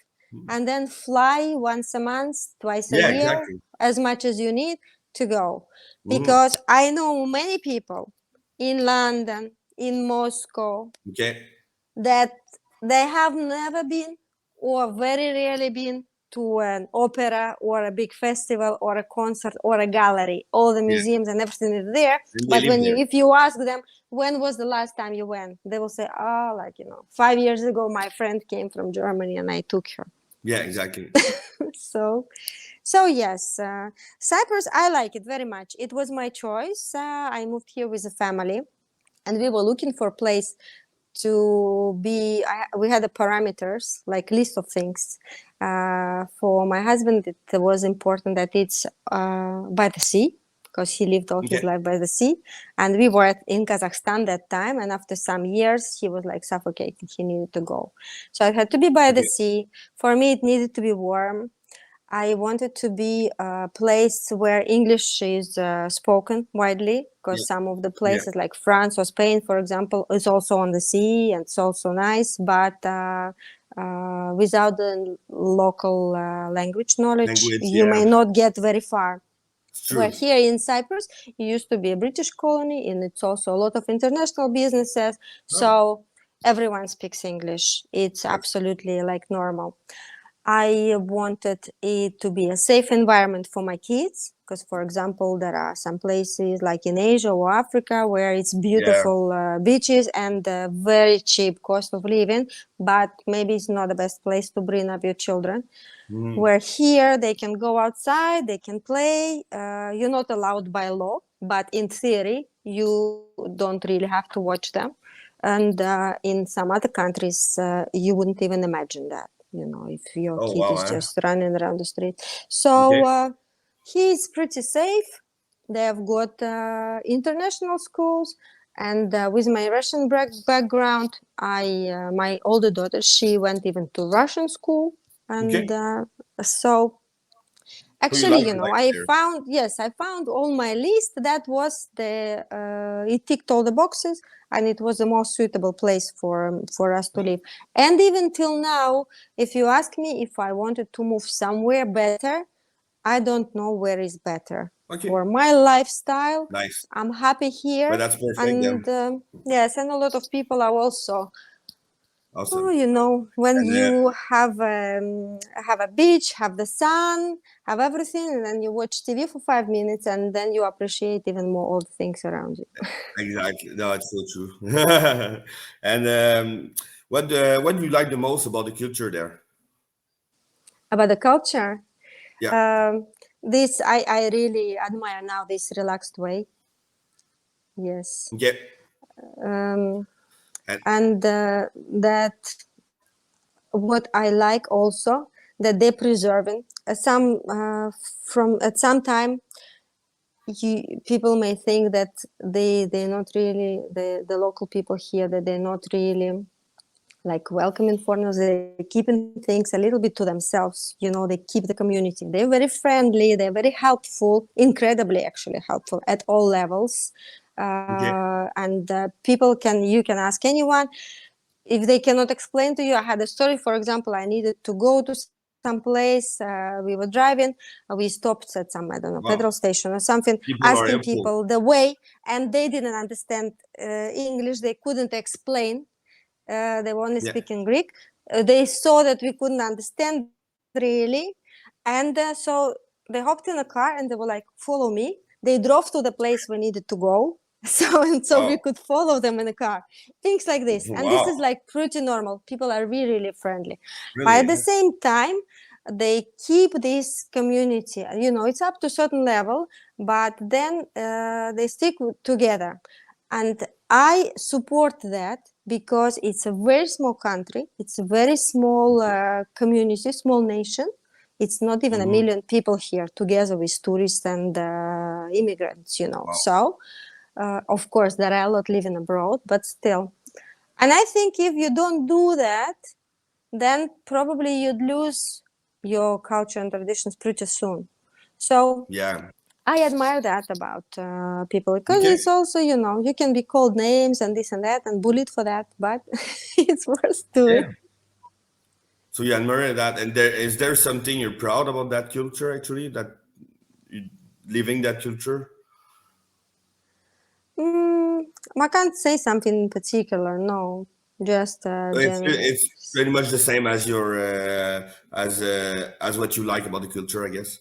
and then fly once a month, twice a Yeah, year, exactly. as much as you need to go. Hmm. Because I know many people in London, in Moscow, Okay. that they have never been or very rarely been to an opera or a big festival or a concert or a gallery. All the Yeah, museums and everything is there. and they But live when you, there. if you ask them, when was the last time you went? They will say, 5 years ago, my friend came from Germany and I took her. Yeah, exactly. so, so yes, Cyprus, I like it very much. It was my choice. I moved here with a family and we were looking for a place to be. We had the parameters, like list of things. For my husband, it was important that it's by the sea, because he lived all his Okay. life by the sea. And we were in Kazakhstan that time, and after some years he was like suffocating, he needed to go. So it had to be by the Okay. sea. For me, it needed to be warm. I wanted to be a place where English is spoken widely, Yeah. because some of the Yeah. places like France or Spain, for example, is also on the sea and it's also nice, but without the local language knowledge, Language. you may Yeah. not get very far. It's Where true. here in Cyprus, it used to be a British colony, and it's also a lot of international businesses, Oh, so everyone speaks English. It's that's absolutely like normal. I wanted it to be a safe environment for my kids because, for example, there are some places like in Asia or Africa where it's yeah. beautiful beaches and very cheap cost of living, but maybe it's not the best place to bring up your children. Hmm. Where here they can go outside, they can play. You're not allowed by law, but in theory, you don't really have to watch them. And in some other countries, you wouldn't even imagine that, if your Oh kid wow. is Huh? just running around the street. So Okay. he's pretty safe. They have got international schools. And with my Russian background, my older daughter, she went even to Russian school. And Okay. so So you actually, like the life there? I found all my list. That was it ticked all the boxes, and it was the most suitable place for us to live. And even till now, if you ask me if I wanted to move somewhere better, I don't know where is better. Okay. for my lifestyle. Nice. I'm happy But here, that's perfect and then. yes, and a lot of people are also. Oh, Awesome. you know, when And you have a beach, have the sun, have everything, and then you watch TV for 5 minutes, and then you appreciate even more all the things around you. exactly. No, it's so true. And what do you like the most about the culture there? About the culture, Yeah. um, this I really admire now. This relaxed way, yes, Okay. um, And and that what I like also that they preserving some from at some time people may think that they're not really the local people here that they're not really like welcoming foreigners. They're keeping things a little bit to themselves. You know, they keep the community. They're very friendly. They're very helpful, incredibly actually helpful at all levels. okay. And people can you can ask anyone if they cannot explain to you. I had a story, for example, I needed to go to some place. We were driving, we stopped at some, I don't know, petrol Wow. station or something, People asking are helpful. people the way, and they didn't understand English. They couldn't explain. They were only Yeah. speaking Greek. They saw that we couldn't understand really, and so they hopped in a car and they were like, "Follow me." They drove to the place we needed to go, so we Wow. could follow them in the car. Things like this, and this is Wow. like pretty normal. People are really, really friendly, but at the Really? same time, they keep this community. You know, it's up to a certain level, but then they stick together, and I support that because it's a very small country. It's a very small community, small nation. It's not even a Hmm. million people here together with tourists and immigrants, you know. Wow. So, of course, there are a lot living abroad, but still. And I think if you don't do that, then probably you'd lose your culture and traditions pretty soon. So Yeah. I admire that about people because Okay. it's also, you know, you can be called names and this and that and bullied for that, but it's worth Yeah. doing. So you admire that, and there something you're proud about that culture actually, that you living that culture? Mm, I can't say something in particular, no, just generally. It's pretty much the same as your as what you like about the culture, I guess.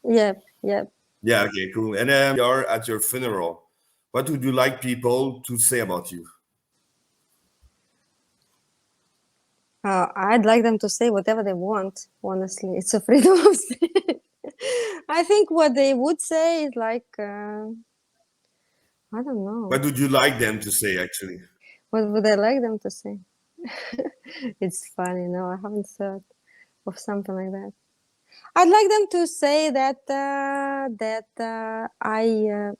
Yep, yep. Yeah. Okay. Cool. And you are at your funeral. What would you like people to say about you? I'd like them to say whatever they want, honestly. It's a freedom of speech. I think what they would say is like, I don't What know. would you like them to say actually? What would I like them to say? It's funny. No, I haven't thought of something like that. I'd like them to say that I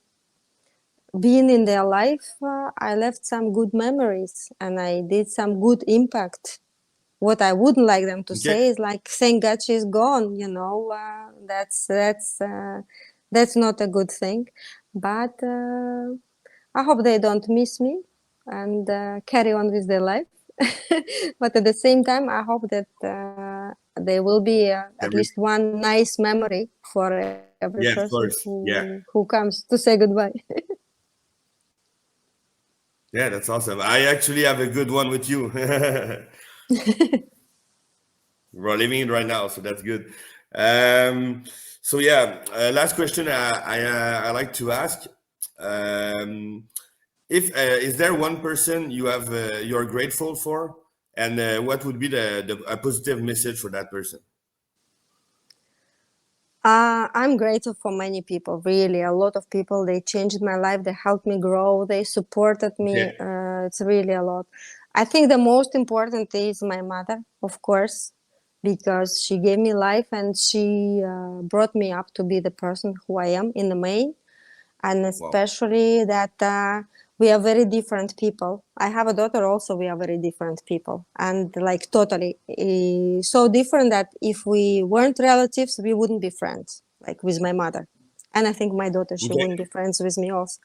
being in their life, I left some good memories and I did some good impact. What I wouldn't like them to Okay. say is like, "Thank God she's gone." You know, that's not a good thing. But I hope they don't miss me and carry on with their life. But at the same time, I hope that there will be at Every least one nice memory for every Yeah, person of course. Yeah. who comes to say goodbye. Yeah, that's awesome. I actually have a good one with you. We're living it right now, so that's good. Um, so yeah, last question I like to ask. Um, if is there one person you're grateful for, and what would be the a positive message for that person? I'm grateful for many people, really. A lot of people, they changed my life, they helped me grow, they supported me. Okay. It's really a lot. I think the most important is my mother, of course, because she gave me life and she brought me up to be the person who I am in the main, and Wow. especially that we are very different people. I have a daughter also, we are very different people, and like totally so different that if we weren't relatives we wouldn't be friends, like with my mother. And I think my daughter, she Okay. wouldn't be friends with me also.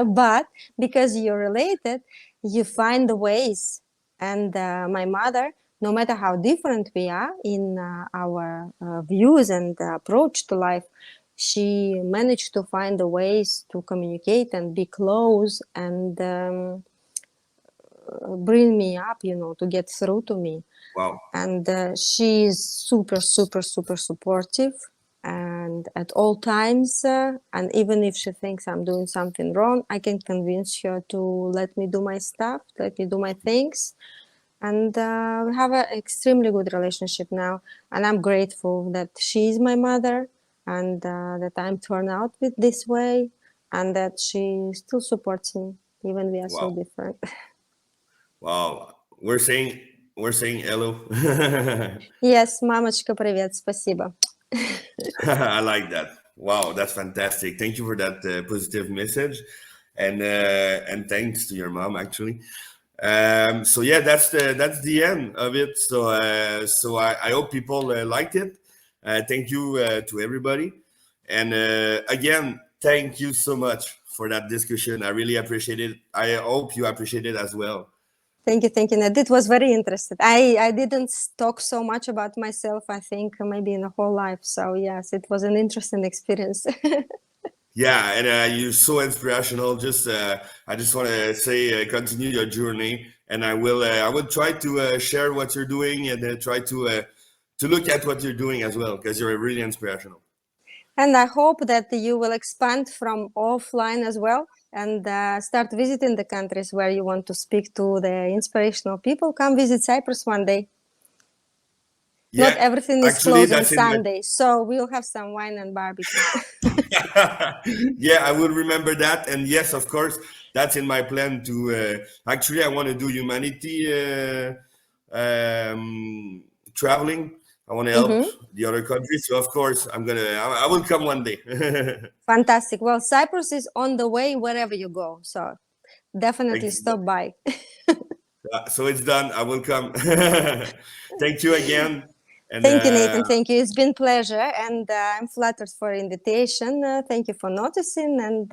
But because you're related, you find the ways. And my mother, no matter how different we are in our views and approach to life, she managed to find the ways to communicate and be close and bring me up, to get through to me. Wow. And she is super, super, super supportive, and at all times, and even if she thinks I'm doing something wrong, I can convince her to let me do my stuff, let me do my things. And we have an extremely good relationship now, and I'm grateful that she is my mother, and that I'm turned out with this way, and that she still supports me even we are so Wow. different. Wow. We're saying hello. Yes, мамочка, привет, спасибо. I like that. Wow, that's fantastic. Thank you for that positive message, and thanks to your mom actually. So yeah, that's the end of it. So I hope people liked it. Thank you to everybody, and again, thank you so much for that discussion. I really appreciate it. I hope you appreciate it as well. Thank you, Ned. It was very interesting. I didn't talk so much about myself, I think, maybe in a whole life. So yes, it was an interesting experience. Yeah, and you're so inspirational. I just want to say, continue your journey, and I will try to share what you're doing, and try to look at what you're doing as well, because you're really inspirational. And I hope that you will expand from offline as well, and start visiting the countries where you want to speak to the inspirational people. Come visit Cyprus one day. Yeah, Not everything is actually, closed on that's in my. Sunday, so we'll have some wine and barbecue. Yeah, I will remember that, and yes, of course, that's in my plan to. Actually, I want to do humanity traveling. I want to help the other countries, so of course, I will come one day. Fantastic. Well, Cyprus is on the way wherever you go, so definitely Thanks. stop by. So it's done. I will come. Thank you again. And Thank you, Nathan. Thank you. It's been a pleasure, and I'm flattered for the invitation. Thank you for noticing and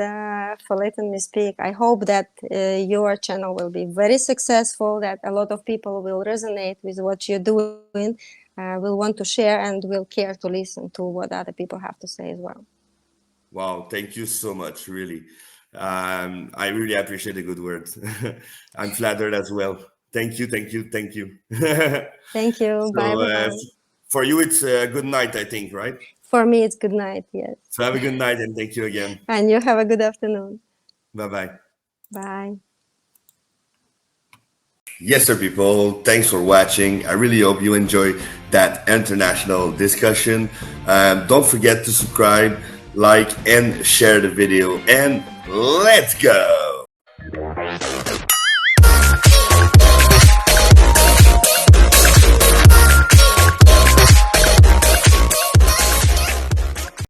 for letting me speak. I hope that your channel will be very successful, that a lot of people will resonate with what you're doing, will want to share, and will care to listen to what other people have to say as well. wow, thank you so much. Really, I really appreciate the good words. I'm flattered as well. Thank you, thank you, thank you. Thank you. Bye, So everyone. for you, it's a good night, I think, right? For me, it's good night. Yes. So have a good night, and thank you again. And you have a good afternoon. Bye bye. Bye. Yes, sir, people. Thanks for watching. I really hope you enjoyed that international discussion. Don't forget to subscribe, like, and share the video. And let's go.